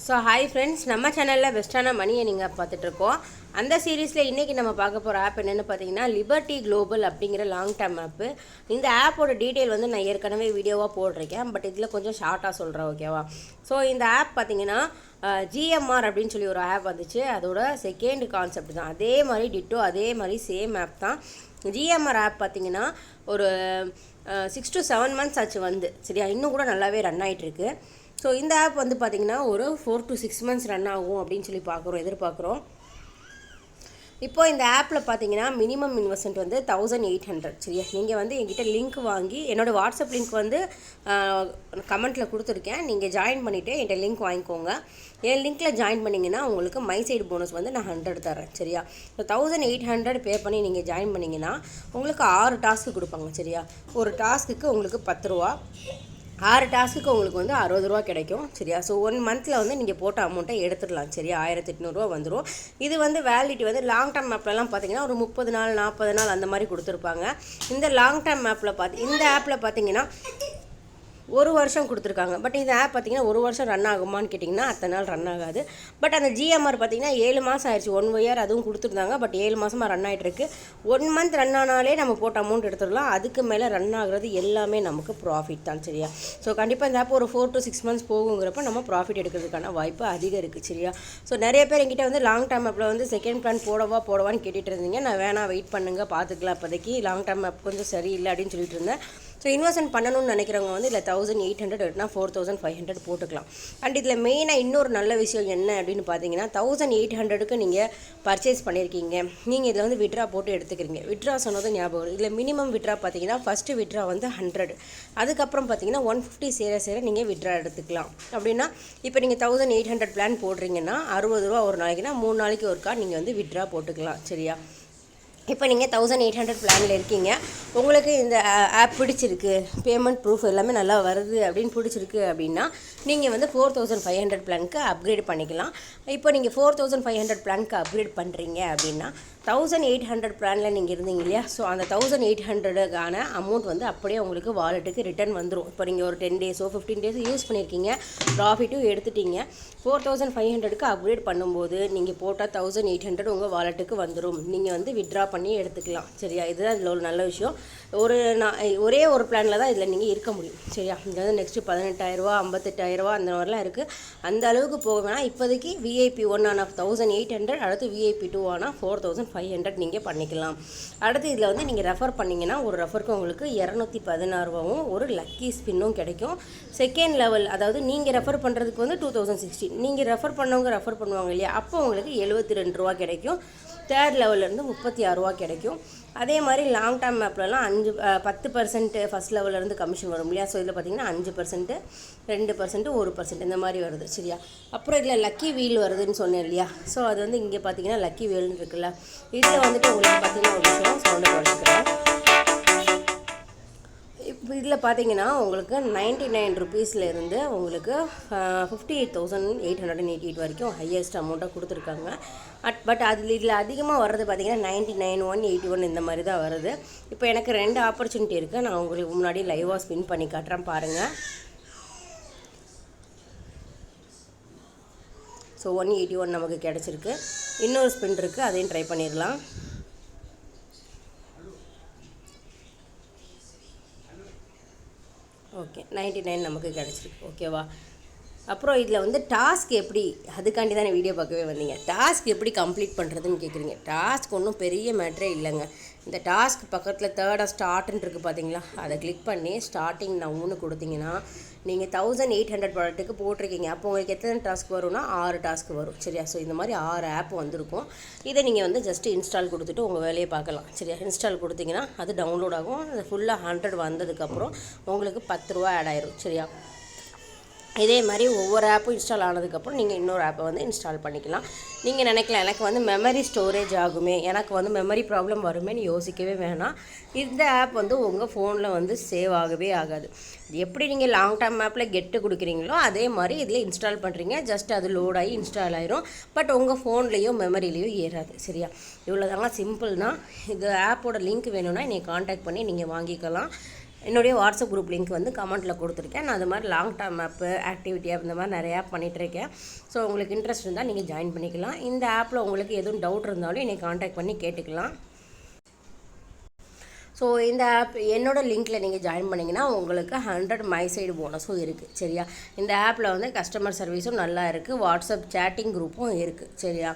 So hi friends, நம்ம சேனலில் பெஸ்ட்டான மணியை நீங்கள் பார்த்துட்ருக்கோம். அந்த சீரீஸில் இன்றைக்கி நம்ம பார்க்க போகிற ஆப் என்னென்னு பார்த்தீங்கன்னா லிபர்ட்டி குளோபல் அப்படிங்கிற லாங் டேர்ம் ஆப்பு. இந்த ஆப்போட டீட்டெயில் வந்து நான் ஏற்கனவே வீடியோவாக போட்டிருக்கேன், பட் இதில் கொஞ்சம் ஷார்ட்டாக சொல்கிறேன், ஓகேவா? ஸோ இந்த ஆப் பார்த்தீங்கன்னா ஜிஎம்ஆர் அப்படின்னு சொல்லி ஒரு ஆப் வந்துச்சு. அதோட செகண்ட் கான்செப்ட் தான் அதே மாதிரி டிட்டோ, அதே மாதிரி சேம் ஆப் தான். ஜிஎம்ஆர் ஆப் பார்த்தீங்கன்னா ஒரு 6 to 7 months ஆச்சு வந்து, சரியா? இன்னும் கூட நல்லாவே ரன் ஆகிட்டுருக்கு. ஸோ இந்த ஆப் வந்து பார்த்திங்கன்னா ஒரு 4 to 6 months ரன் ஆகும் அப்படின்னு சொல்லி எதிர்பார்க்குறோம். இப்போது இந்த ஆப்பில் பார்த்தீங்கன்னா மினிமம் இன்வெஸ்ட்மெண்ட் வந்து 1800, சரியா? நீங்கள் வந்து என்கிட்ட லிங்க் வாங்கி, என்னோடய வாட்ஸ்அப் லிங்க் வந்து கமெண்ட்டில் கொடுத்துருக்கேன், நீங்கள் ஜாயின் பண்ணிவிட்டு என்கிட்ட லிங்க் வாங்கிக்கோங்க. என் லிங்க்கில் ஜாயின் பண்ணிங்கன்னா உங்களுக்கு மை சைடு போனஸ் வந்து நான் 100 தரேன், சரியா? ஸோ 1800 பே பண்ணி நீங்கள் ஜாயின் பண்ணிங்கன்னா உங்களுக்கு 6 டாஸ்க்கு கொடுப்பாங்க, சரியா? ஒரு டாஸ்க்குக்கு உங்களுக்கு 10 ரூபா, 6 டாஸ்க்கு உங்களுக்கு வந்து 60 ரூபா கிடைக்கும், சரியா? ஸோ 1 மந்தில் வந்து நீங்கள் போட்ட அமௌண்ட்டை எடுத்துடலாம், சரியா? 1800 வந்துடும். இது வந்து வேலிடிட்டி வந்து லாங் டேர்ம் ஆப்லலாம் பார்த்தீங்கன்னா ஒரு 30 நாள் 40 நாள் அந்த மாதிரி கொடுத்துருப்பாங்க. இந்த லாங் டேர்ம் ஆப்பில் இந்த ஆப்பில் பார்த்தீங்கன்னா 1 வருஷம் கொடுத்துருக்காங்க. பட் இந்த ஆப் பார்த்திங்கன்னா 1 வருஷம் ரன் ஆகுமான்னு கேட்டிங்கன்னா அத்தனை நாள் ரன் ஆகாது. பட் அந்த ஜிஎம்ஆர் பார்த்திங்கன்னா 7 மாதம் ஆயிடுச்சு, 1 year அதுவும் கொடுத்துருந்தாங்க. பட் 7 மாதமாக ரன் ஆகிட்டுருக்கு. 1 month ரன் ஆனாலே நம்ம போட்ட அமௌண்ட் எடுத்துடலாம். அதுக்கு மேலே ரன் ஆகுறது எல்லாமே நமக்கு ப்ராஃபிட் தான், சரியா? ஸோ கண்டிப்பாக இந்த ஆப் ஒரு 4 to 6 months போகுங்கிறப்ப நம்ம ப்ராஃபிட் எடுக்கிறதுக்கான வாய்ப்பு அதிகம் இருக்குது, சரியா? ஸோ நிறைய பேர் என்கிட்ட வந்து லாங் டேர்ம் ஆப்பில் வந்து செகண்ட் பிளான் போடவான்னு கேட்டுட்டு இருந்தீங்க. நான் வேணாம், வெயிட் பண்ணுங்கள், பார்த்துக்கலாம், இப்போதைக்கு லாங் டேர்ம் ஆப் கொஞ்சம் சரியில்லை அப்படின்னு சொல்லிட்டு இருந்தேன். ஸோ இன்வெஸ்ட்மெண்ட் பண்ணணும்னு நினைக்கிறவங்க வந்து இதில் 1800 எடுத்துனா 4500 போட்டுக்கலாம். அண்ட் இதில் மெயினாக இன்னொரு நல்ல விஷயம் என்ன அப்படின்னு பார்த்தீங்கன்னா 1800க்கு நீங்கள் பர்ச்சேஸ் பண்ணியிருக்கீங்க, நீங்கள் இதில் வந்து விட்ரா போட்டு எடுத்துக்கிறீங்க. விட்ரா சொன்னது ஞாபகம் வரும். இதில் மினிமம் விட்ரா பார்த்தீங்கன்னா ஃபஸ்ட்டு விட்ரா வந்து 100, அதுக்கப்புறம் பார்த்தீங்கன்னா 150 சேர நீங்கள் விட்ரா எடுத்துக்கலாம். அப்படின்னா இப்போ நீங்கள் 1800 பிளான் போடுறீங்கன்னா 60 ரூபா ஒரு நாளைக்குன்னா 3 நாளைக்கு ஒருக்கா நீங்கள் வந்து விட்ரா போட்டுக்கலாம், சரியா? இப்போ நீங்கள் 1800 பிளானில் இருக்கீங்க, உங்களுக்கு இந்த ஆப் பிடிச்சிருக்கு, பேமெண்ட் ப்ரூஃப் எல்லாமே நல்லா வருது அப்படின்னு பிடிச்சிருக்கு அப்படின்னா நீங்கள் வந்து 4500 பிளானுக்கு அப்கிரேட் பண்ணிக்கலாம். இப்போ நீங்கள் 4500 பிளானுக்கு அப்கிரேட் பண்ணுறீங்க அப்படின்னா 1800 பிளானில் நீங்கள் இருந்தீங்க இல்லையா? ஸோ அந்த 1800க்கான அமௌண்ட் வந்து அப்படியே உங்களுக்கு வாலெட்டுக்கு ரிட்டர்ன் வந்துடும். இப்போ நீங்கள் ஒரு 10 days 15 days யூஸ் பண்ணியிருக்கீங்க, ப்ராஃபிட்டும் எடுத்துட்டீங்க. 4500க்கு அப்கிரேட் பண்ணும்போது நீங்கள் போட்டால் 1800 உங்கள் வாலெட்டுக்கு வந்துடும். நீங்கள் வந்து விட்ரா பண்ணி எடுத்துக்கலாம், சரியா? இதுதான் இதில் ஒரு நல்ல விஷயம். ஒரே ஒரு பிளானில் தான் இதில் நீங்கள் இருக்க முடியும், சரியா? இங்கே வந்து நெக்ஸ்ட்டு 18000 ரூபா 58000 ரூபா அந்த மாதிரிலாம் இருக்குது. அந்த அளவுக்கு போக வேணாம். இப்போதைக்கு VIP 1 ஆனால் 1800, அடுத்து VIP 2 ஆனால் 4500 நீங்கள் பண்ணிக்கலாம். அடுத்து இதில் வந்து நீங்கள் ரெஃபர் பண்ணிங்கன்னா ஒரு ரெஃபருக்கு உங்களுக்கு 216 ரூபாவும் ஒரு லக்கி ஸ்பின்னும் கிடைக்கும். செகண்ட் லெவல், அதாவது நீங்கள் ரெஃபர் பண்ணுறதுக்கு வந்து 2016, நீங்கள் ரெஃபர் பண்ணுவாங்க இல்லையா? அப்போ உங்களுக்கு 72 ரூபா கிடைக்கும். தேர்ட் லெவல்லேருந்து 36 ரூபா கிடைக்கும். அதே மாதிரி லாங் டேர்ம் ஆப்லலாம் 10% ஃபஸ்ட் லெவல்லேருந்து கமிஷன் வரும் இல்லையா? ஸோ இதில் பார்த்தீங்கன்னா 5%, 2%, 1% இந்த மாதிரி வருது, சரியா? அப்புறம் இதில் லக்கி வீல் வருதுன்னு சொன்னேன் இல்லையா? ஸோ அது வந்து இங்கே பார்த்தீங்கன்னா லக்கி வீல்னு இருக்குல்ல, இதில் வந்துட்டு உங்களுக்கு பார்த்தீங்கன்னா ஒரு விஷயம் சவுண்டை குறைச்சிக்கிறேன். இப்போ இதில் பார்த்தீங்கன்னா உங்களுக்கு 99 ருபீஸ்லேருந்து உங்களுக்கு 58,888 வரைக்கும் ஹையஸ்ட் அமௌண்ட்டாக கொடுத்துருக்காங்க. பட் இதில் அதிகமாக வர்றது பார்த்தீங்கன்னா 99, 181 இந்த மாதிரி தான் வருது. இப்போ எனக்கு 2 ஆப்பர்ச்சுனிட்டி இருக்குது, நான் உங்களுக்கு முன்னாடி லைவாக ஸ்பின் பண்ணி காட்டுறேன், பாருங்கள். ஸோ 181 நமக்கு கிடச்சிருக்கு. இன்னொரு ஸ்பின் இருக்குது, அதையும் ட்ரை பண்ணிடலாம். ஓகே, 99 நமக்கு கிடச்சிருக்கு, ஓகேவா? அப்புறம் இதில் வந்து டாஸ்க் எப்படி, அதுக்காண்டி தானே வீடியோ பார்க்கவே வந்தீங்க. டாஸ்க் எப்படி கம்ப்ளீட் பண்ணுறதுன்னு கேட்குறீங்க. டாஸ்க் ஒன்றும் பெரிய மேட்ரே இல்லைங்க. இந்த டாஸ்க் பக்கத்தில் தேர்டாக ஸ்டார்ட்னு இருக்குது பார்த்தீங்களா? அதை கிளிக் பண்ணி ஸ்டார்டிங் நவுன்னு கொடுத்தீங்கன்னா நீங்கள் 1800 ப்ராடக்ட்டுக்கு போட்டிருக்கீங்க. அப்போ உங்களுக்கு எத்தனை டாஸ்க் வரும்னா 6 டாஸ்க் வரும், சரியா? ஸோ இந்த மாதிரி 6 ஆப் வந்திருக்கும். இதை நீங்கள் வந்து ஜஸ்ட்டு இன்ஸ்டால் கொடுத்துட்டு உங்கள் வேலையை பார்க்கலாம், சரியா? இன்ஸ்டால் கொடுத்தீங்கன்னா அது டவுன்லோட் ஆகும். அது ஃபுல்லாக 100 வந்ததுக்கப்புறம் உங்களுக்கு 10 ரூபா ஆட் ஆயிரும், சரியா? இதே மாதிரி ஒவ்வொரு ஆப்பும் இன்ஸ்டால் ஆனதுக்கப்புறம் நீங்கள் இன்னொரு ஆப்பை வந்து இன்ஸ்டால் பண்ணிக்கலாம். நீங்கள் நினைக்கலாம் எனக்கு வந்து மெமரி ஸ்டோரேஜ் ஆகுமே, எனக்கு வந்து மெமரி ப்ராப்ளம் வருமேன்னு யோசிக்கவே வேணாம். இந்த ஆப் வந்து உங்கள் ஃபோனில் வந்து சேவ் ஆகவே ஆகாது. எப்படி நீங்கள் லாங் டேர்ம் ஆப்பில் கெட்டு கொடுக்குறீங்களோ அதே மாதிரி இதில் இன்ஸ்டால் பண்ணுறீங்க, ஜஸ்ட் அது லோட் ஆகி இன்ஸ்டால் ஆயிரும். பட் உங்கள் ஃபோன்லேயோ மெமரிலேயோ ஏறாது, சரியா? இவ்வளோ தாங்க, சிம்பிள் தான். இது ஆப்போட லிங்க் வேணும்னா என்னை காண்டாக்ட் பண்ணி நீங்கள் வாங்கிக்கலாம். என்னுடைய வாட்ஸ்அப் குரூப் லிங்க் வந்து கமெண்ட்டில் கொடுத்துருக்கேன். நான் அது மாதிரி லாங் டேர்ம் ஆப்பு, ஆக்டிவிட்டி ஆப் இந்த மாதிரி நிறையா பண்ணிகிட்ருக்கேன். ஸோ உங்களுக்கு இன்ட்ரெஸ்ட் இருந்தால் நீங்கள் ஜாயின் பண்ணிக்கலாம். இந்த ஆப்பில் உங்களுக்கு எதுவும் டவுட் இருந்தாலும் என்னை காண்டாக்ட் பண்ணி கேட்டுக்கலாம். ஸோ இந்த ஆப் என்னோடய லிங்க்கில் நீங்கள் ஜாயின் பண்ணிங்கன்னா உங்களுக்கு 100 மை சைடு போனஸும் இருக்குது. சரியா? இந்த ஆப்பில் வந்து கஸ்டமர் சர்வீஸும் நல்லா இருக்குது, வாட்ஸ்அப் சேட்டிங் குரூப்பும் இருக்குது. சரியா?